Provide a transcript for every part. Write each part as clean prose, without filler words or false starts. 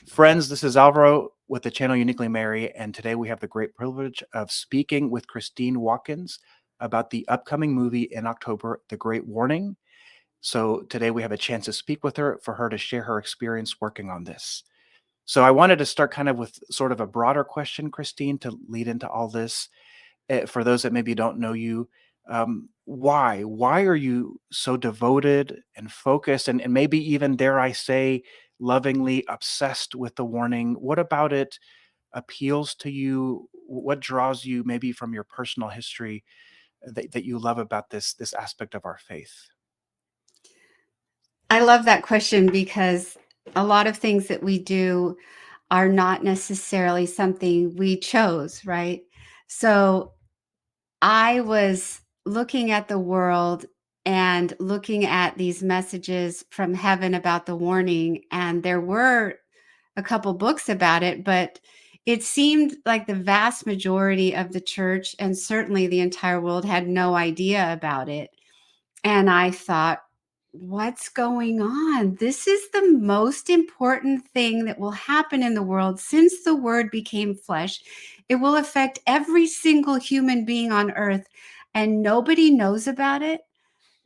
Friends, this is Alvaro with the channel Uniquely Mary, and today we have the great privilege of speaking with Christine Watkins about the upcoming movie in October, The Great Warning. So today we have a chance to speak with her for her to share her experience working on this. So I wanted to start kind of with sort of a broader question, Christine, to lead into all this. For those that maybe don't know you, why? Why are you so devoted and focused and maybe even, dare I say, lovingly obsessed with the warning? What about it appeals to you? What draws you maybe from your personal history that you love about this aspect of our faith? I love that question because a lot of things that we do are not necessarily something we chose, right? So I was looking at the world and looking at these messages from heaven about the warning, and there were a couple books about it, but it seemed like the vast majority of the church and certainly the entire world had no idea about it. And I thought, what's going on? This is the most important thing that will happen in the world since the word became flesh. It will affect every single human being on earth, and nobody knows about it.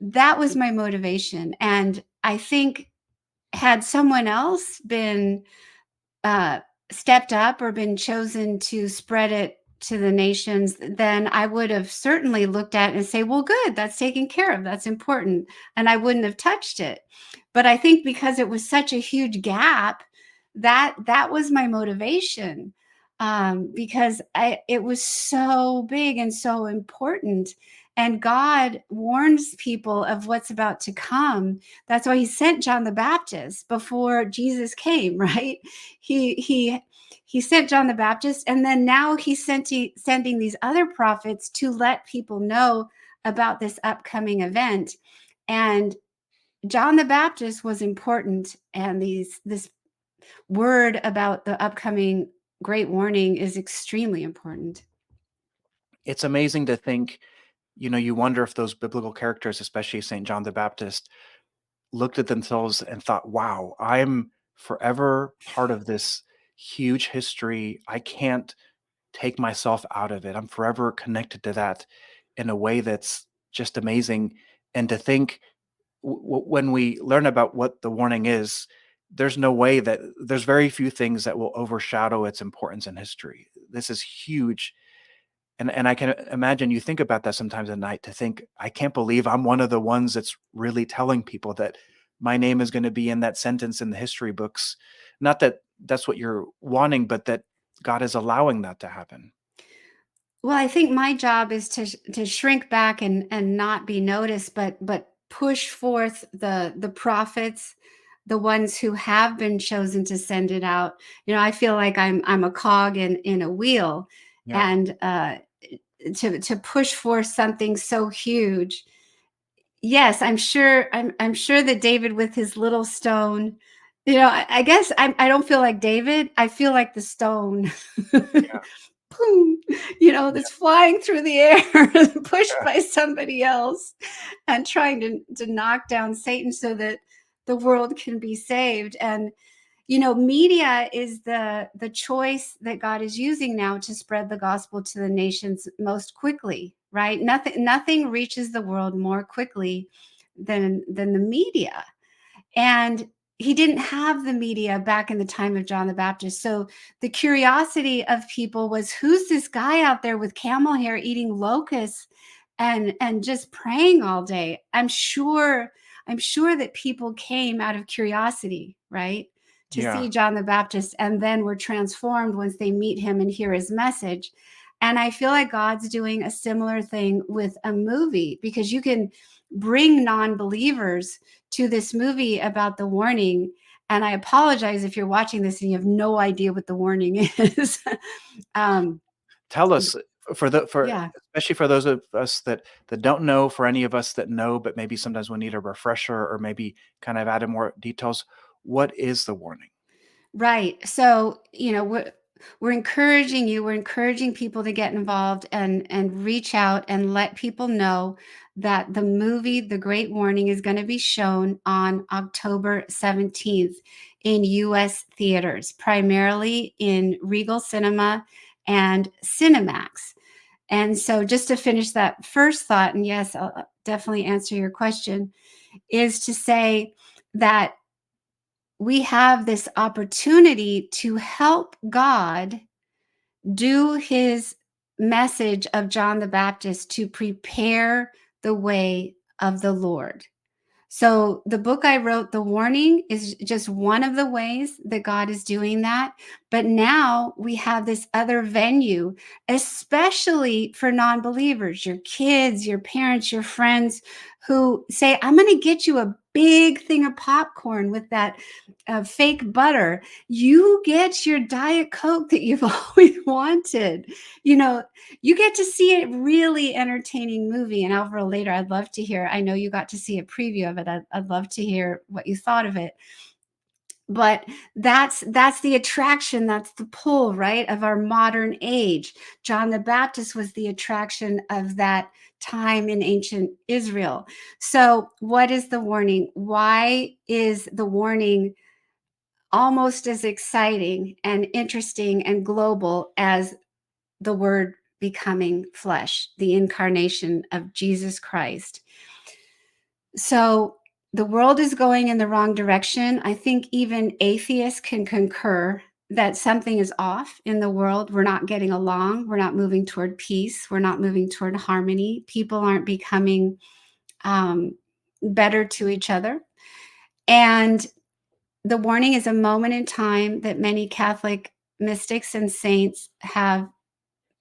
That was my motivation. And I think, had someone else been uh, stepped up or been chosen to spread it to the nations, then I would have certainly looked at it and say, well, good, that's taken care of. That's important. And I wouldn't have touched it. But I think because it was such a huge gap, that was my motivation. Because it was so big and so important. And God warns people of what's about to come. That's why he sent John the Baptist before Jesus came, right? He sent John the Baptist, and then now he's sending these other prophets to let people know about this upcoming event. And John the Baptist was important, and this word about the upcoming great warning is extremely important. It's amazing to think, you wonder if those biblical characters, especially St. John the Baptist, looked at themselves and thought, wow, I'm forever part of this huge history. I can't take myself out of it. I'm forever connected to that in a way that's just amazing. And to think when we learn about what the warning is, there's no way that there's very few things that will overshadow its importance in history. This is huge. And I can imagine you think about that sometimes at night to think, I can't believe I'm one of the ones that's really telling people that my name is going to be in that sentence in the history books. Not that that's what you're wanting, but that God is allowing that to happen. Well, I think my job is to shrink back and not be noticed, but push forth the prophets, the ones who have been chosen to send it out. I feel like I'm a cog in a wheel, Yeah. and to push forth something so huge. Yes, I'm sure that David with his little stone, I guess I don't feel like David. I feel like the stone. Yeah. Boom, Yeah. that's flying through the air, pushed Yeah. by somebody else and trying to knock down Satan so that the world can be saved. And media is the choice that God is using now to spread the gospel to the nations most quickly, right? Nothing reaches the world more quickly than the media. And he didn't have the media back in the time of John the Baptist. So the curiosity of people was, who's this guy out there with camel hair eating locusts and just praying all day? I'm sure that people came out of curiosity, right? To Yeah. see John the Baptist, and then were transformed once they meet him and hear his message. And I feel like God's doing a similar thing with a movie, because you can bring non-believers to this movie about the warning. And I apologize if you're watching this and you have no idea what the warning is. um, Tell us, for yeah. especially for those of us that don't know, for any of us that know, but maybe sometimes we need a refresher or maybe kind of add in more details. What is the warning? Right. So, we're encouraging you, we're encouraging people to get involved and reach out and let people know that the movie The Great Warning is going to be shown on October 17th in US theaters, primarily in Regal Cinema and Cinemax. And so just to finish that first thought, and yes, I'll definitely answer your question, is to say that we have this opportunity to help God do his message of John the Baptist to prepare the way of the Lord. So the book I wrote, The Warning, is just one of the ways that God is doing that. But now we have this other venue, especially for non-believers, your kids, your parents, your friends who say, I'm going to get you a big thing of popcorn with that fake butter. You get your Diet Coke that you've always wanted. You know, you get to see a really entertaining movie. And Alvaro, later, I'd love to hear. I know you got to see a preview of it. I'd love to hear what you thought of it. But that's the attraction, that's the pull, right, of our modern age. John the Baptist was the attraction of that time in ancient Israel. So, what is the warning? Why is the warning almost as exciting and interesting and global as the word becoming flesh, the incarnation of Jesus Christ? So the world is going in the wrong direction. I think even atheists can concur that something is off in the world. We're not getting along. We're not moving toward peace. We're not moving toward harmony. People aren't becoming better to each other. And the warning is a moment in time that many Catholic mystics and saints have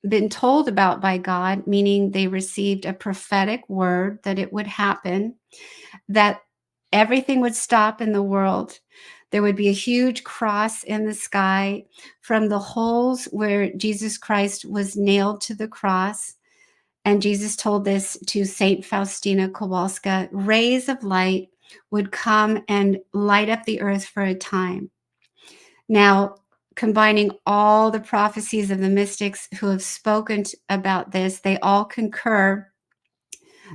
been told about by God, meaning they received a prophetic word that it would happen, that everything would stop in the world. There would be a huge cross in the sky from the holes where Jesus Christ was nailed to the cross. And Jesus told this to Saint Faustina Kowalska. Rays of light would come and light up the earth for a time. Now, combining all the prophecies of the mystics who have spoken about this, they all concur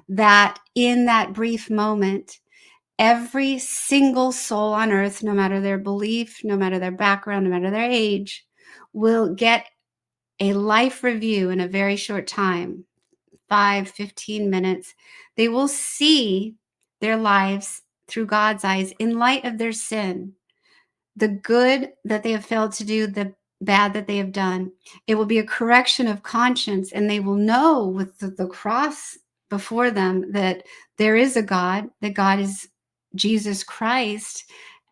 that in that brief moment, every single soul on earth, no matter their belief, no matter their background, no matter their age, will get a life review in a very short time, 5-15 minutes. They will see their lives through God's eyes in light of their sin, the good that they have failed to do, the bad that they have done. It will be a correction of conscience, and they will know with the cross before them that there is a God, that God is Jesus Christ,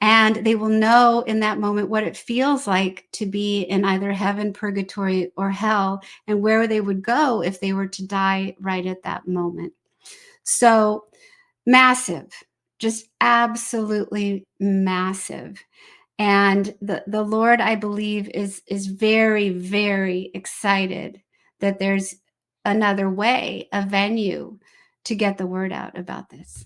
and they will know in that moment what it feels like to be in either heaven, purgatory, or hell, and where they would go if they were to die right at that moment. So massive, just absolutely massive. And the Lord, I believe, is very, very excited that there's another way, a venue to get the word out about this.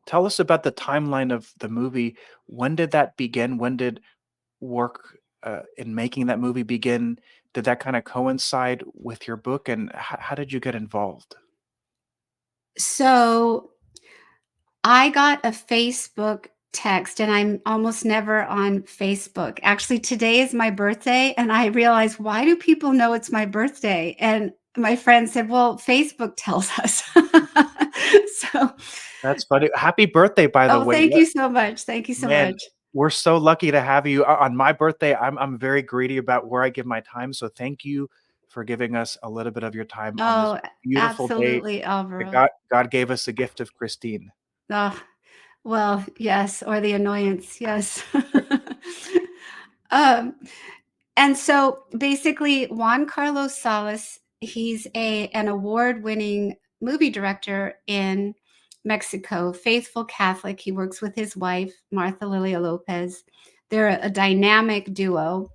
Tell us about the timeline of the movie. When did that begin? When did work in making that movie begin? Did that kind of coincide with your book? And how did you get involved? So I got a Facebook text, and I'm almost never on Facebook. Actually, today is my birthday, and I realized, why do people know it's my birthday? And my friend said, well, Facebook tells us. So, That's funny. Happy birthday, by the oh, way. thank you so much. Thank you so Man, much. we're so lucky to have you on my birthday. I'm very greedy about where I give my time, so thank you for giving us a little bit of your time on this Oh, beautiful day absolutely, that Alvaro. God gave us the gift of Christine. Oh, well, yes, or the annoyance. Yes. um, And so basically, Juan Carlos Salas, he's an award-winning movie director in Mexico, faithful Catholic. He works with his wife, Martha Lilia Lopez. They're a dynamic duo.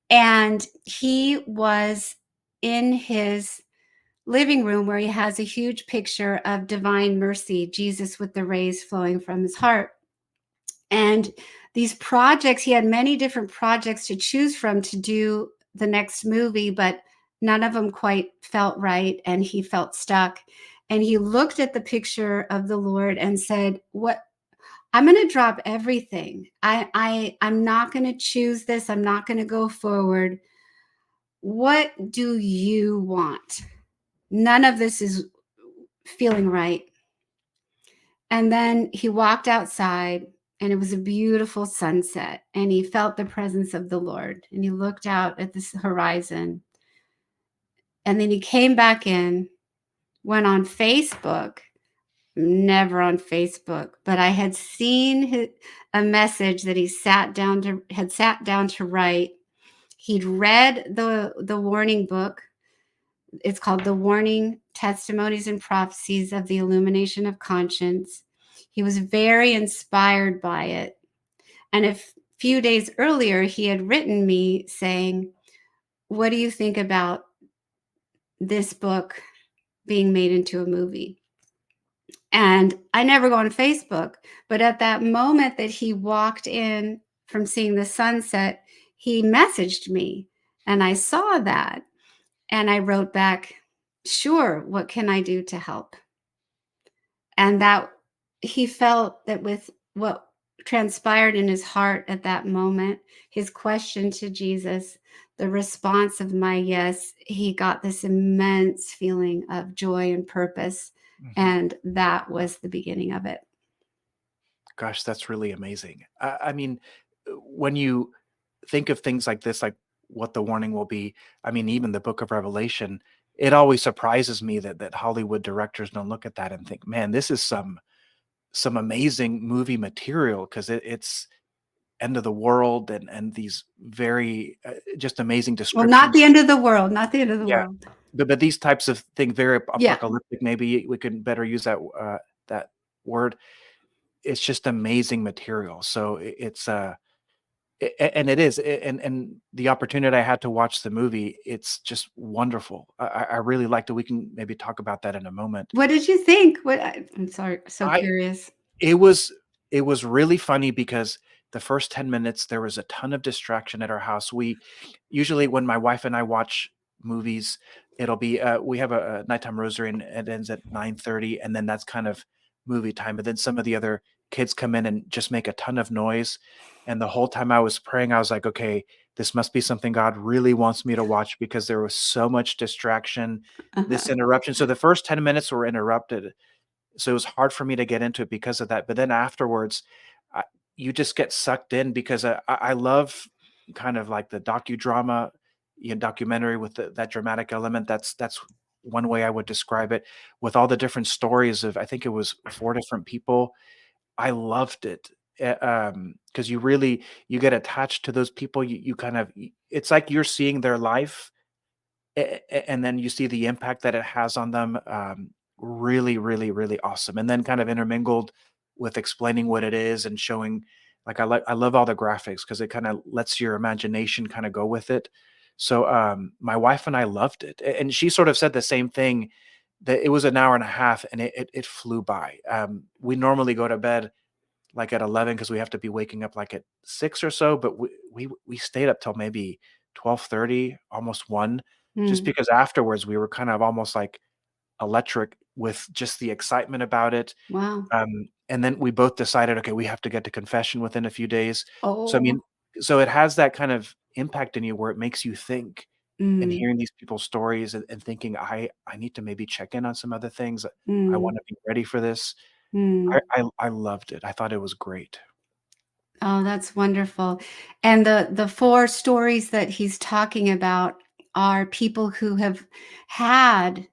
And he was in his living room where he has a huge picture of divine mercy, Jesus with the rays flowing from his heart. And these projects. He had many different projects to choose from to do the next movie, but none of them quite felt right, and he felt stuck. And he looked at the picture of the Lord and said, "What? I'm going to drop everything. I'm not going to choose this. I'm not going to go forward. What do you want? None of this is feeling right." And then he walked outside, and it was a beautiful sunset, and he felt the presence of the Lord, and he looked out at this horizon. And then he came back in, went on Facebook, never on Facebook, but I had seen a message that he had sat down to write. He'd read the warning book. It's called The Warning Testimonies and Prophecies of the Illumination of Conscience. He was very inspired by it. And a few days earlier, he had written me saying, "What do you think about this book being made into a movie?" And I never go on Facebook, but at that moment that he walked in from seeing the sunset, he messaged me, and I saw that, and I wrote back, "Sure, what can I do to help?" And that he felt that with what transpired in his heart at that moment, his question to Jesus, the response of my yes, he got this immense feeling of joy and purpose. Mhm. And that was the beginning of it. Gosh, that's really amazing. I mean, when you think of things like this, like what the warning will be, I mean, even the Book of Revelation, it always surprises me that Hollywood directors don't look at that and think, "Man, this is some amazing movie material," 'cause it's end of the world and these very, just amazing Well, not descriptions. the end of the world, not the end of the Yeah. world. But these types of things, very Yeah. apocalyptic, maybe we can better use that word. It's just amazing material. So it's, and it is, and the opportunity I had to watch the movie, it's just wonderful. I really liked it. We can maybe talk about that in a moment. What did you think? I'm sorry, so I curious. It was it was really funny because the first 10 minutes, there was a ton of distraction at our house. We usually, when my wife and I watch movies, it'll be, we have a nighttime rosary, and it ends at 9:30, and then that's kind of movie time, but then some of the other kids come in and just make a ton of noise, and the whole time I was praying, I was like, "Okay, this must be something God really wants me to watch," because there was so much distraction, this Uh-huh. interruption. So the first 10 minutes were interrupted, so it was hard for me to get into it because of that. But then afterwards, I, you just get sucked in because I love kind of like the docudrama, documentary with that dramatic element. That's one way I would describe it. With all the different stories of, I think it was four different people. I loved it because you get attached to those people. You kind of, it's like you're seeing their life, and then you see the impact that it has on them. Really, really, really awesome. And then kind of intermingled with explaining what it is and showing, like, I love all the graphics because it kind of lets your imagination kind of go with it. So my wife and I loved it, and she sort of said the same thing, that it was an hour and a half, and it flew by. We normally go to bed like at 11 because we have to be waking up like at 6 or so, but we stayed up till maybe 12:30, almost 1, just Mm. because afterwards we were kind of almost like electric with just the excitement about it. Wow. And then we both decided, okay, we have to get to confession within a few days. So I Oh. mean, so it has that kind of impact in you where it makes you think, and Mm, hearing these people's stories, and thinking, I need to maybe check in on some other things. I mm, want to be ready for this. mm. I loved it. I thought it was great. Oh, that's wonderful. And the 4 stories that he's talking about are people who have had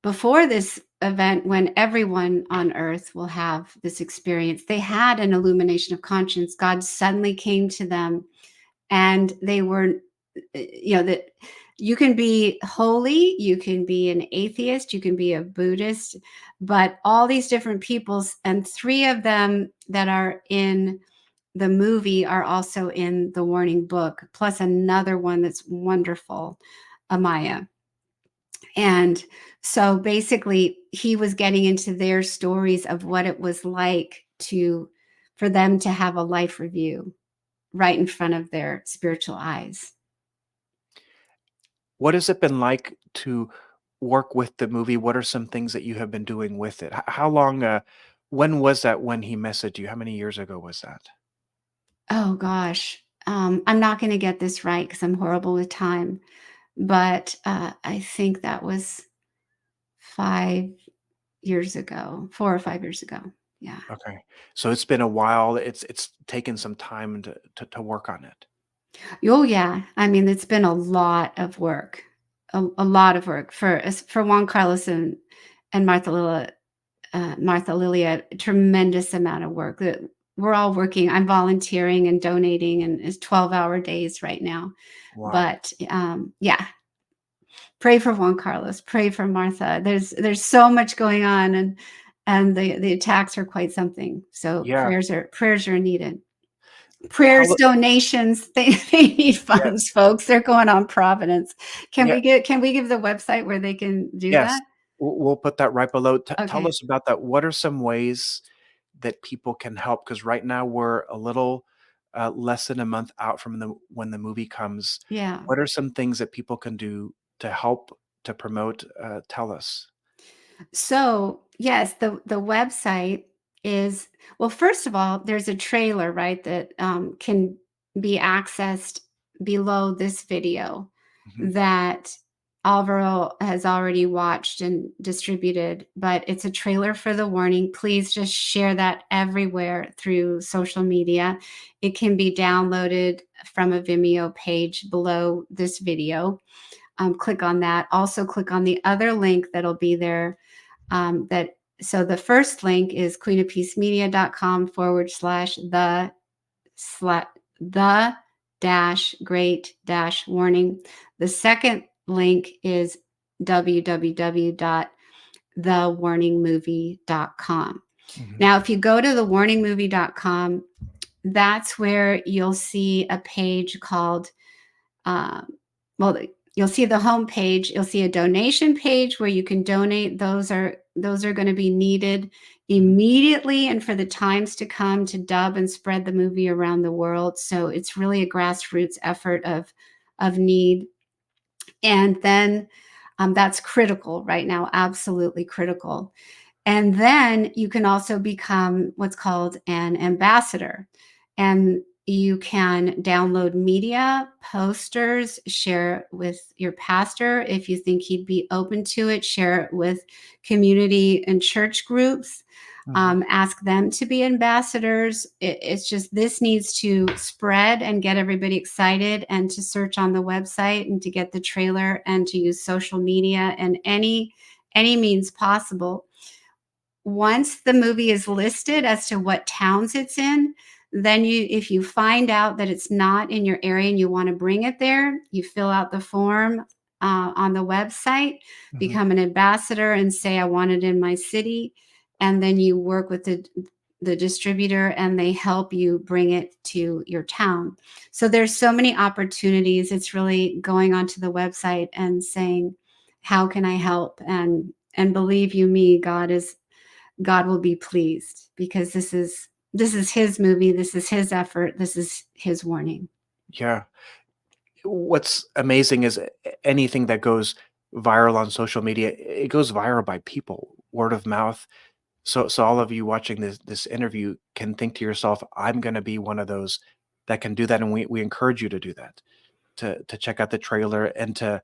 before this event, when everyone on earth will have this experience. They had an illumination of conscience. God suddenly came to them, and they were, that you can be holy, you can be an atheist, you can be a Buddhist, but all these different peoples, and 3 of them that are in the movie are also in the warning book, plus another one that's wonderful, Amaya. And so basically, he was getting into their stories of what it was like to for them to have a life review. right in front of their spiritual eyes. What has it been like to work with the movie? What are some things that you have been doing with it? How long, when was that when he messaged you? How many years ago was that? Oh gosh. I'm not going to get this right because I'm horrible with time, but I think that was 5 years ago, 4 or 5 years ago. Yeah. Okay. So it's been a while. It's taken some time to work on it. Oh yeah. I mean, it's been a lot of work, a lot of work for Juan Carlos and Martha Lilia, a tremendous amount of work that we're all working. I'm volunteering and donating, and it's 12-hour days right now. Wow. But yeah, pray for Juan Carlos, pray for Martha. There's so much going on, and the attacks are quite something. So Yeah. prayers are needed. How, Prayers, donations, they need funds, yes. folks. They're going on Providence. Yeah. Can we give the website where they can do Yes. that? We'll put that right below. Tell Okay. us about that. What are some ways that people can help? Because right now we're a little less than a month out from when the movie comes. Yeah. What are some things that people can do to help to promote? Tell us. So, yes, the website is, well, first of all, there's a trailer, right, that can be accessed below this video Mhm. that Alvaro has already watched and distributed, but it's a trailer for the warning. Please just share that everywhere through social media. It can be downloaded from a Vimeo page below this video. Click on that. Also, click on the other link that'll be there. So the first link is queenofpeacemedia.com/the dash great dash warning. The second link is www.thewarningmovie.com. Mhm. Now, if you go to thewarningmovie.com, that's where you'll see a page called um, well, you'll see the home page. You'll see a donation page where you can donate. Those are going to be needed Mhm. immediately and for the times to come to dub and spread the movie around the world. So it's really a grassroots effort of need. And then that's critical right now, absolutely critical. And then you can also become what's called an ambassador. And you can download media, posters, share it with your pastor if you think he'd be open to it, share it with community and church groups. Mhm. Ask them to be ambassadors. It's just this needs to spread and get everybody excited, and to search on the website and to get the trailer and to use social media and any means possible. Once the movie is listed as to what towns it's in, then if you find out that it's not in your area and you want to bring it there, you fill out the form on the website, Mhm. become an ambassador and say, I want it in my city. And then you work with the distributor and they help you bring it to your town. So there's so many opportunities. It's really going onto the website and saying, how can I help? And believe you me, God will be pleased, because this is his movie, this is his effort, this is his warning. Yeah. What's amazing is anything that goes viral on social media, it goes viral by people, word of mouth. So all of you watching this interview can think to yourself, I'm going to be one of those that can do that, and we encourage you to do that, to check out the trailer and to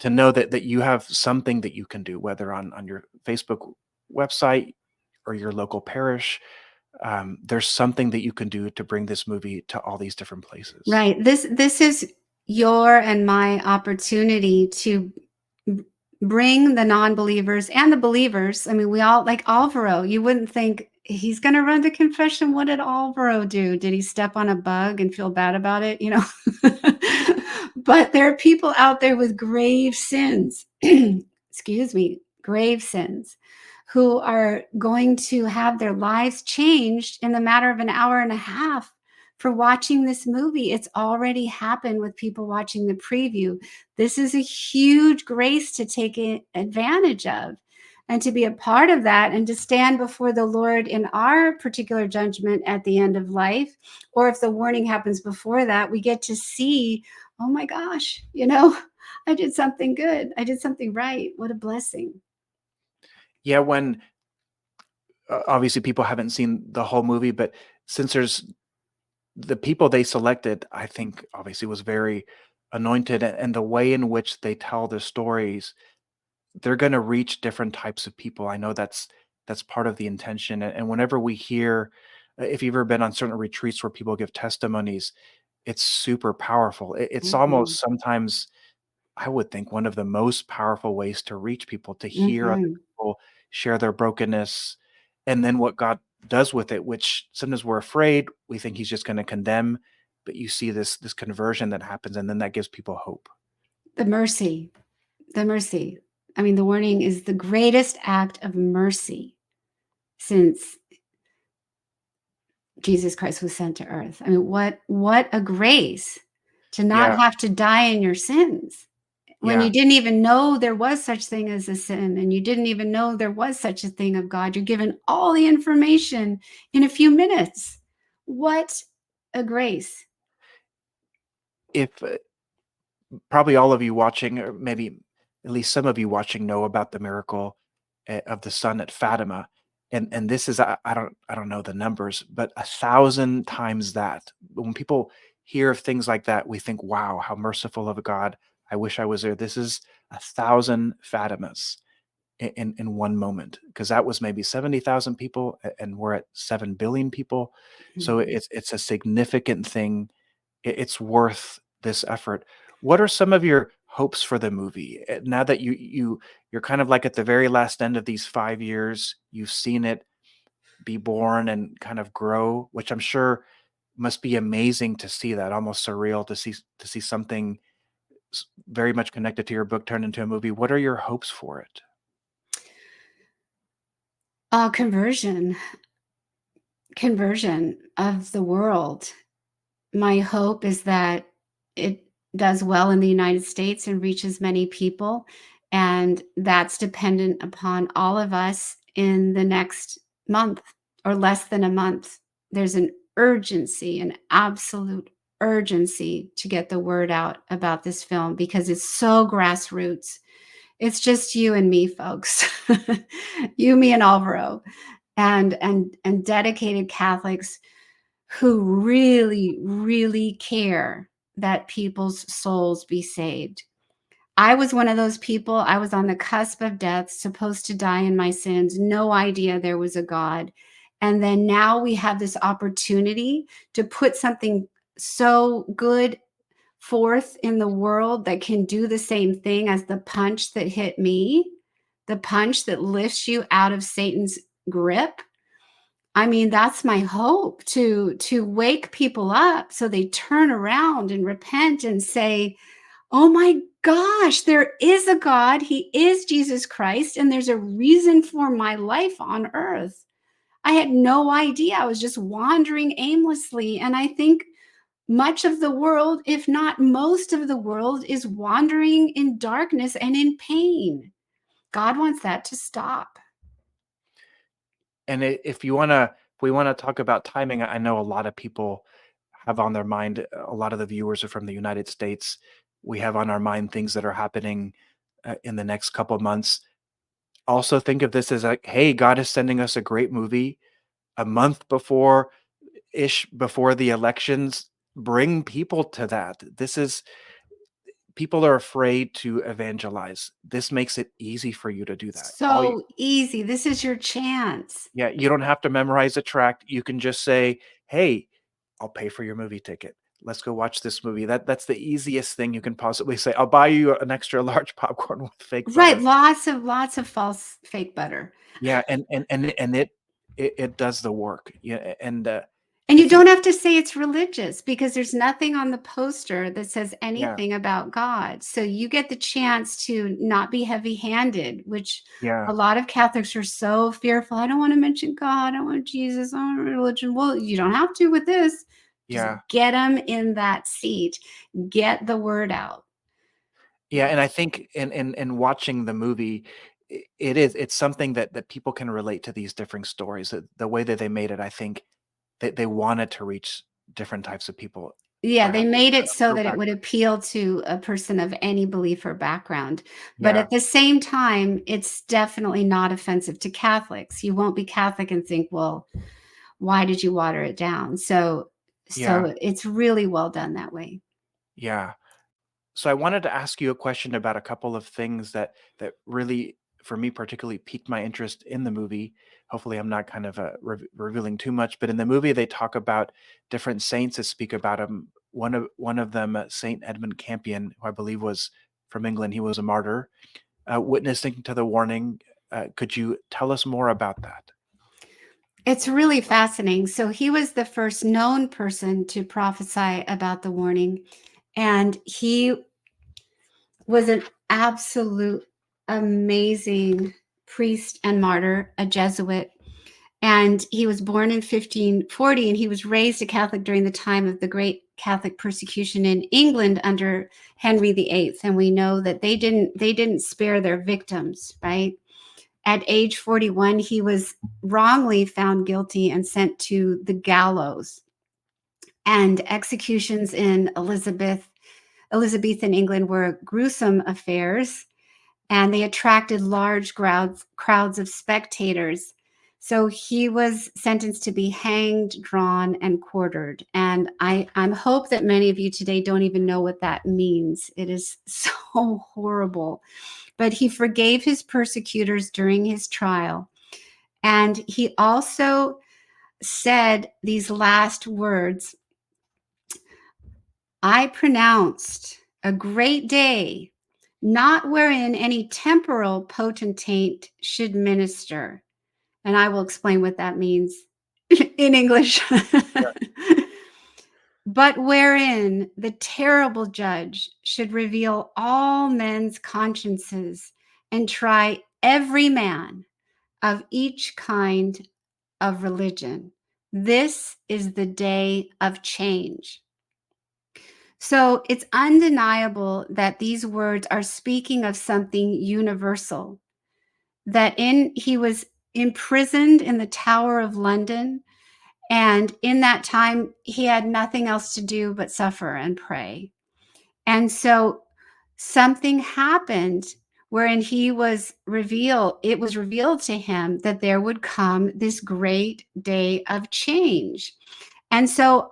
know that you have something that you can do, whether on your Facebook website or your local parish. There's something that you can do to bring this movie to all these different places. Right. This is your and my opportunity to bring the non-believers and the believers. I mean, we all, like Alvaro, you wouldn't think he's going to run to confession. What did Alvaro do? Did he step on a bug and feel bad about it? But there are people out there with grave sins, excuse me, grave sins, who are going to have their lives changed in the matter of an hour and a half for watching this movie. It's already happened with people watching the preview. This is a huge grace to take advantage of. and to be a part of that and to stand before the Lord in our particular judgment at the end of life, or if the warning happens before that, we get to see, oh my gosh, I did something good. I did something right. What a blessing. Yeah, when obviously people haven't seen the whole movie, but since there's the people they selected, I think obviously was very anointed, and the way in which they tell the stories, they're going to reach different types of people. I know that's part of the intention, and whenever we hear, if you've ever been on certain retreats where people give testimonies, it's super powerful. It's Mhm. almost sometimes, I would think, one of the most powerful ways to reach people, to hear other Mhm. people share their brokenness, and then what God does with it, which sometimes we're afraid, we think he's just going to condemn, but you see this conversion that happens, and then that gives people hope. The mercy, the mercy. I mean, the warning is the greatest act of mercy since Jesus Christ was sent to earth. I mean, what a grace to not Yeah, have to die in your sins when you yeah. didn't even know there was such thing as a sin and you didn't even know there was such a thing of God. You're given all the information in a few minutes. What a grace. If probably all of you watching, or maybe at least some of you watching, know about the miracle of the sun at Fatima, and this is, I don't know the numbers, but 1,000 times that. When people hear of things like that, we think, "Wow, how merciful of a God! I wish I was there." This is 1,000 Fatimas in one moment, because that was maybe 70,000 people, and we're at 7 billion people, so Mhm. it's a significant thing. It's worth this effort. What are some of your hopes for the movie? Now that you're kind of like at the very last end of these 5 years, you've seen it be born and kind of grow, which I'm sure must be amazing to see, that almost surreal to see something very much connected to your book turned into a movie. What are your hopes for it? Conversion, conversion of the world. My hope is that it does well in the United States and reaches many people, and that's dependent upon all of us in the next month or less than a month. There's an urgency, an absolute urgency to get the word out about this film because it's so grassroots. It's just you and me, folks. You, me, and Alvaro, and dedicated Catholics who really, really care that people's souls be saved. I was one of those people. I was on the cusp of death, supposed to die in my sins, no idea there was a God. And then now we have this opportunity to put something so good forth in the world that can do the same thing as the punch that hit me, the punch that lifts you out of Satan's grip. I mean, that's my hope, to wake people up so they turn around and repent and say, "Oh my gosh, there is a God. He is Jesus Christ, and there's a reason for my life on earth." I had no idea. I was just wandering aimlessly, and I think much of the world, if not most of the world, is wandering in darkness and in pain. God wants that to stop. And if you wanna, if we wanna talk about timing, I know a lot of people have on their mind, a lot of the viewers are from the United States. We have on our mind things that are happening in the next couple months. Also think of this as like, hey, God is sending us a great movie a month before the elections. Bring people to that. This is, people are afraid to evangelize. This makes it easy for you to do that. So easy. This is your chance. Yeah, you don't have to memorize a tract. You can just say, "Hey, I'll pay for your movie ticket. Let's go watch this movie." That's the easiest thing you can possibly say. "I'll buy you an extra large popcorn with fake Right, butter." lots of false fake butter. Yeah, and it does the work. Yeah, and And you if you, don't have to say it's religious because there's nothing on the poster that says yeah, anything about God. So you get the chance to not be heavy-handed, which yeah, a lot of Catholics are so fearful. I don't want to mention God. I want Jesus. I want religion. Well, you don't have to with this. Just yeah. get them in that seat. Get the word out. Yeah, and I think in watching the movie, it is. It's something that people can relate to these different stories. The way that they made it, I think they wanted to reach different types of people, Yeah, they perhaps made it so no that it would background. appeal to a person of any belief or background. But Yeah, at the same time, it's definitely not offensive to Catholics. You won't be Catholic and think, well, why did you water it down? yeah, So it's really well done that way. yeah. So I wanted to ask you a question about a couple of things that really, for me, particularly piqued my interest in the movie. Hopefully, I'm not kind of revealing too much, but in the movie, they talk about different saints that speak about him. One of them, Saint Edmund Campion, who I believe was from England. He was a martyr, witnessing to the warning. Could you tell us more about that? It's really fascinating. So he was the first known person to prophesy about the warning, and he was an absolute amazing priest and martyr, a Jesuit. And he was born in 1540, and he was raised a Catholic during the time of the great Catholic persecution in England under Henry VIII. And we know that they didn't spare their victims, right? At age 41, he was wrongly found guilty and sent to the gallows. And executions in Elizabethan England were gruesome affairs, and they attracted large crowds of spectators. So he was sentenced to be hanged, drawn, and quartered. And I hope that many of you today don't even know what that means. It is so horrible. But he forgave his persecutors during his trial. And he also said these last words: I pronounced a great day, not wherein any temporal potentate should minister. And I will explain what that means in English. Yeah. But wherein the terrible judge should reveal all men's consciences and try every man of each kind of religion. This is the day of change. So it's undeniable that these words are speaking of something universal. He was imprisoned in the Tower of London, and in that time he had nothing else to do but suffer and pray. And so something happened wherein it was revealed to him that there would come this great day of change. And so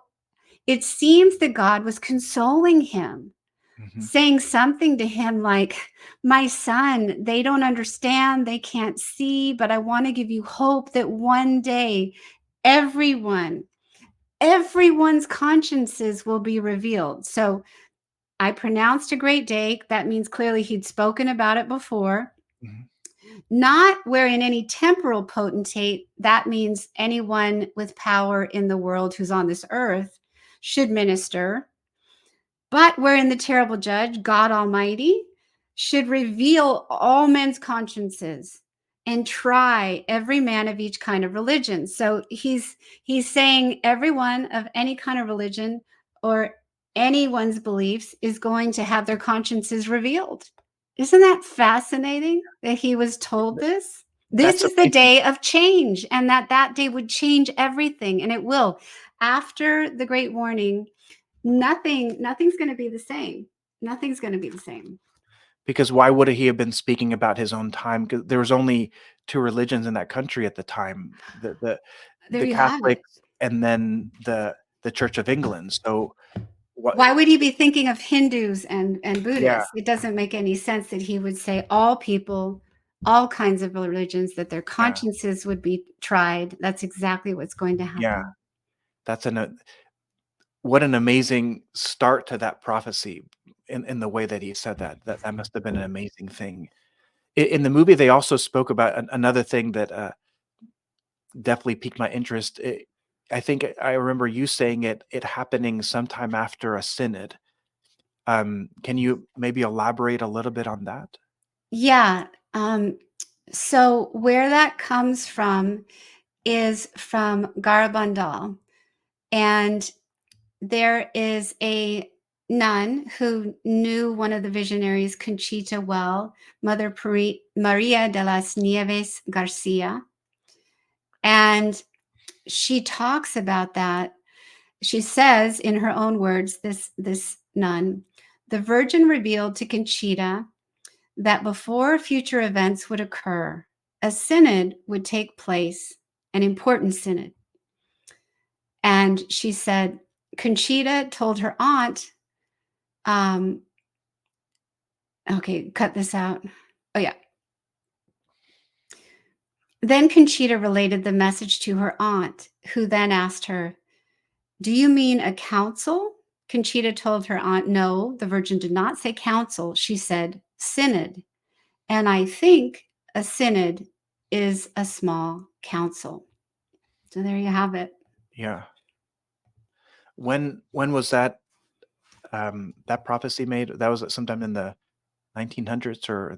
it seems that God was consoling him, Hmm. saying something to him like, my son, they don't understand, they can't see, but I want to give you hope that one day everyone's consciences will be revealed. So I pronounced a great day. That means clearly he'd spoken about it before. Hmm. Not wherein any temporal potentate, that means anyone with power in the world who's on this earth, should minister, but wherein the terrible judge, God Almighty, should reveal all men's consciences and try every man of each kind of religion. So he's saying everyone of any kind of religion or anyone's beliefs is going to have their consciences revealed. Isn't that fascinating that he was told this? This That's is the amazing. day of change, and that day would change everything, and it will. After the great warning, nothing's going to be the same. Nothing's going to be the same. Because why would he have been speaking about his own time? Because there was only two religions in that country at the time, There the you have it. Catholics and then the Church of England. So what? Why would he be thinking of Hindus and Yeah, Buddhists? It doesn't make any sense that he would say all people, all kinds of religions, that their yeah, consciences would be tried. That's exactly what's going to yeah. happen. That's what an amazing start to that prophecy in the way that he said that. That must have been an amazing thing. In the movie, they also spoke about another thing that definitely piqued my interest. I think I remember you saying it happening sometime after a synod. Can you maybe elaborate a little bit on that? Yeah. So where that comes from is from Garabandal. And there is a nun who knew one of the visionaries, Conchita, well, Mother Maria de las Nieves Garcia. And she talks about that. She says in her own words, this nun, the Virgin revealed to Conchita that before future events would occur, a synod would take place, an important synod. And she said, Conchita told her aunt, okay, cut this out. Oh, yeah. Then Conchita related the message to her aunt, who then asked her, do you mean a council? Conchita told her aunt, no, the Virgin did not say council. She said synod. And I think a synod is a small council. So there you have it. Yeah. When was that that prophecy made? That was sometime in the 1900s, or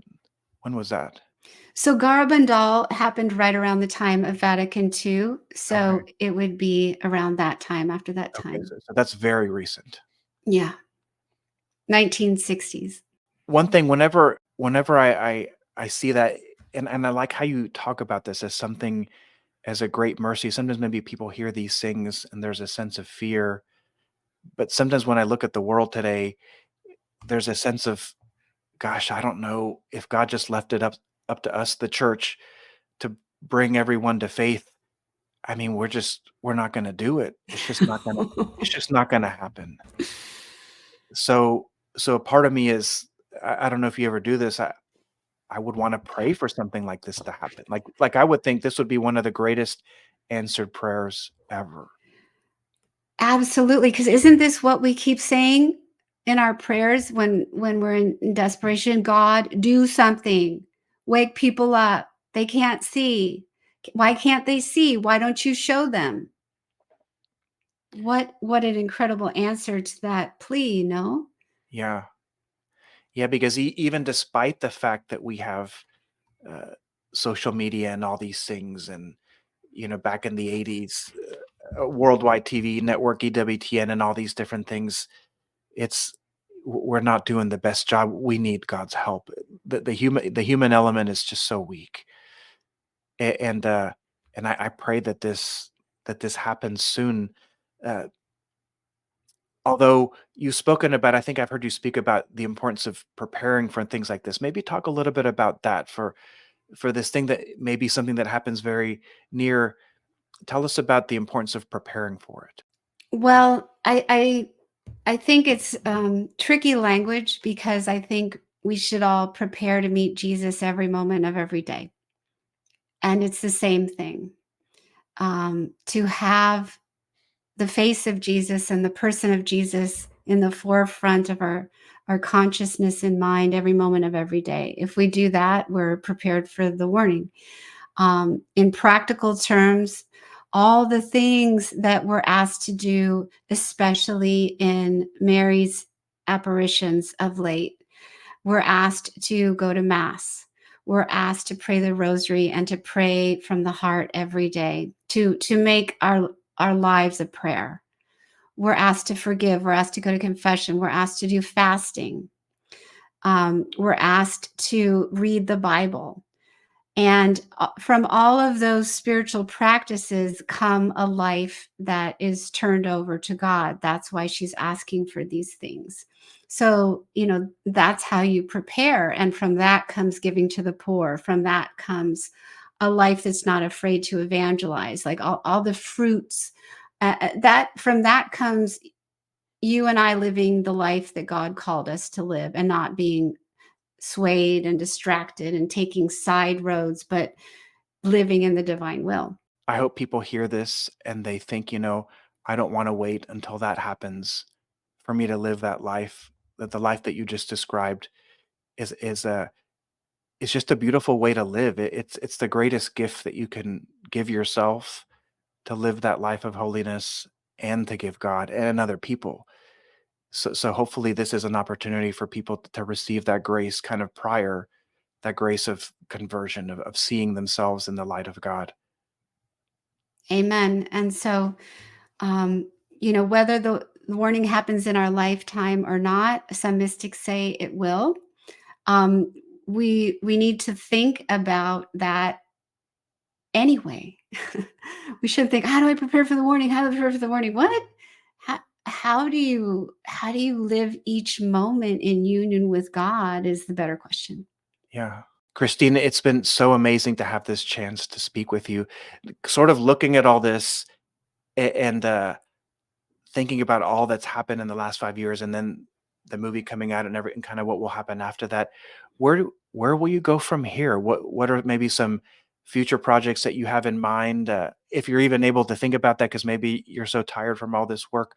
when was that? So Garabandal happened right around the time of Vatican II. So Okay. it would be around that time, after that Okay. time. So that's very recent. Yeah. 1960s. One thing, whenever I see that, and I like how you talk about this as something, as a great mercy. Sometimes maybe people hear these things and there's a sense of fear, but sometimes when I look at the world today, there's a sense of, gosh, I don't know if God just left it up to us, the church, to bring everyone to faith. I mean, we're not going to do it. It's just not going to happen. So a part of me is, I don't know if you ever do this. I would want to pray for something like this to happen. Like I would think this would be one of the greatest answered prayers ever. Absolutely, because isn't this what we keep saying in our prayers when we're in desperation? God, do something. Wake people up. They can't see. Why can't they see? Why don't you show them? What an incredible answer to that plea, no? Yeah. Yeah, because even despite the fact that we have uh, social media and all these things, and back in the 80s, worldwide TV network, EWTN, and all these different things, we're not doing the best job. We need God's help. The human element is just so weak. And I pray that this happens soon. Uh, Although you've spoken about, I think I've heard you speak about the importance of preparing for things like this. Maybe talk a little bit about that for this thing that may be something that happens very near. Tell us about the importance of preparing for it. Well, I think it's tricky language because I think we should all prepare to meet Jesus every moment of every day, and it's the same thing. To have the face of Jesus and the person of Jesus in the forefront of our consciousness and mind every moment of every day. If we do that, we're prepared for the warning. In practical terms, all the things that we're asked to do, especially in Mary's apparitions of late, we're asked to go to Mass. We're asked to pray the rosary and to pray from the heart every day, to make our lives a prayer. We're asked to forgive. We're asked to go to confession. We're asked to do fasting. We're asked to read the Bible. And from all of those spiritual practices come a life that is turned over to God. That's why she's asking for these things. So, that's how you prepare. And from that comes giving to the poor. From that comes a life that's not afraid to evangelize, like all the fruits. From that comes you and I living the life that God called us to live and not being swayed and distracted and taking side roads, but living in the divine will. I hope people hear this and they think, I don't want to wait until that happens for me to live that life. That the life that you just described is just a beautiful way to live. It's the greatest gift that you can give yourself, to live that life of holiness and to give God and other people. So hopefully this is an opportunity for people to receive that grace kind of prior, that grace of conversion, of seeing themselves in the light of God. Amen. And so, whether the warning happens in our lifetime or not. Some mystics say it will. Um, we need to think about that anyway. We shouldn't think, how do I prepare for the warning? How do I prepare for the warning? What? How do you live each moment in union with God is the better question. Yeah. Christina, it's been so amazing to have this chance to speak with you. Sort of looking at all this and thinking about all that's happened in the last 5 years, and then the movie coming out and kind of what will happen after that. Where will you go from here? What are maybe some future projects that you have in mind? If you're even able to think about that, because maybe you're so tired from all this work.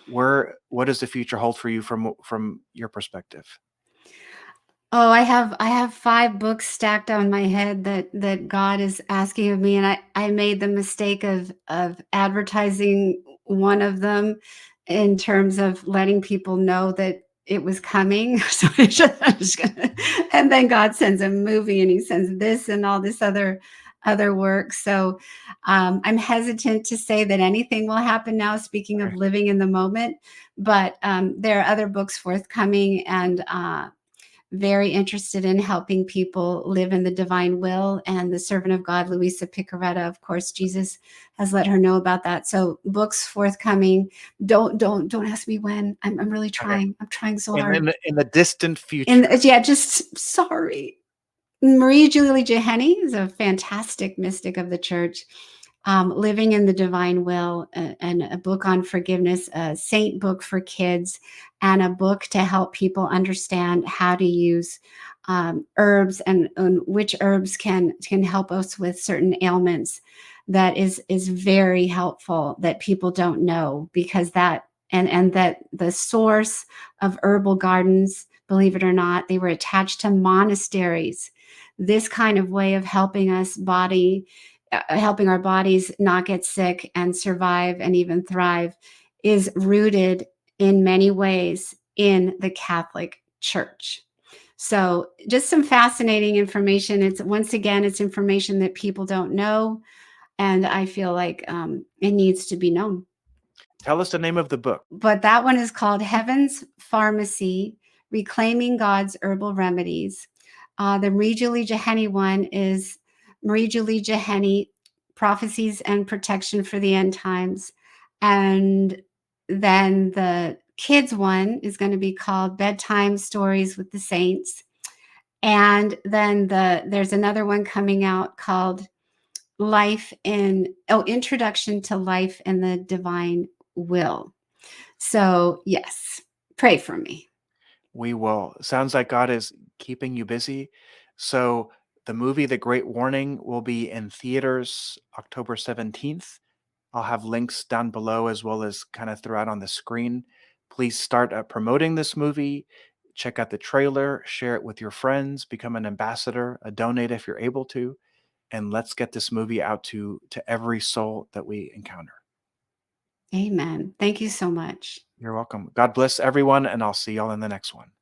What does the future hold for you from your perspective? Oh, I have 5 books stacked on my head that God is asking of me, and I made the mistake of advertising one of them in terms of letting people know that it was coming. So I'm just gonna, and then God sends a movie, and He sends this and all this other work. So I'm hesitant to say that anything will happen now. Speaking of Okay. living in the moment, but there are other books forthcoming, and very interested in helping people live in the divine will. And the servant of God, Louisa Picaretta, of course, Jesus has let her know about that. So books forthcoming. Don't ask me when. I'm really Okay. trying. I'm trying so In hard. in the distant And future. yeah, just sorry. Marie Julie Jeheny is a fantastic mystic of the church, living in the divine will, and a book on forgiveness, a saint book for kids, and a book to help people understand how to use herbs, and which herbs can help us with certain ailments. That is very helpful, that people don't know, because that and that the source of herbal gardens, believe it or not, they were attached to monasteries. This kind of way of helping our bodies not get sick and survive and even thrive, is rooted in many ways in the Catholic Church. So just some fascinating information. It's, once again, it's information that people don't know, and I feel like it needs to be known. Tell us the name of the book. But that one is called Heaven's Pharmacy: Reclaiming God's Herbal Remedies. The Marie Julie Jeheny one is Marie Julie Jeheny: Prophecies and Protection for the End Times. And then the kids one is going to be called Bedtime Stories with the Saints. And then there's another one coming out called Introduction to Life in the Divine Will. So, yes, pray for me. We will. Sounds like God is keeping you busy. So the movie The Great Warning will be in theaters October 17th. I'll have links down below as well as kind of throughout on the screen. Please start promoting this movie. Check out the trailer, share it with your friends, become an ambassador, donate if you're able to, and let's get this movie out to every soul that we encounter. Amen. Thank you so much. You're welcome. God bless everyone, and I'll see y'all in the next one.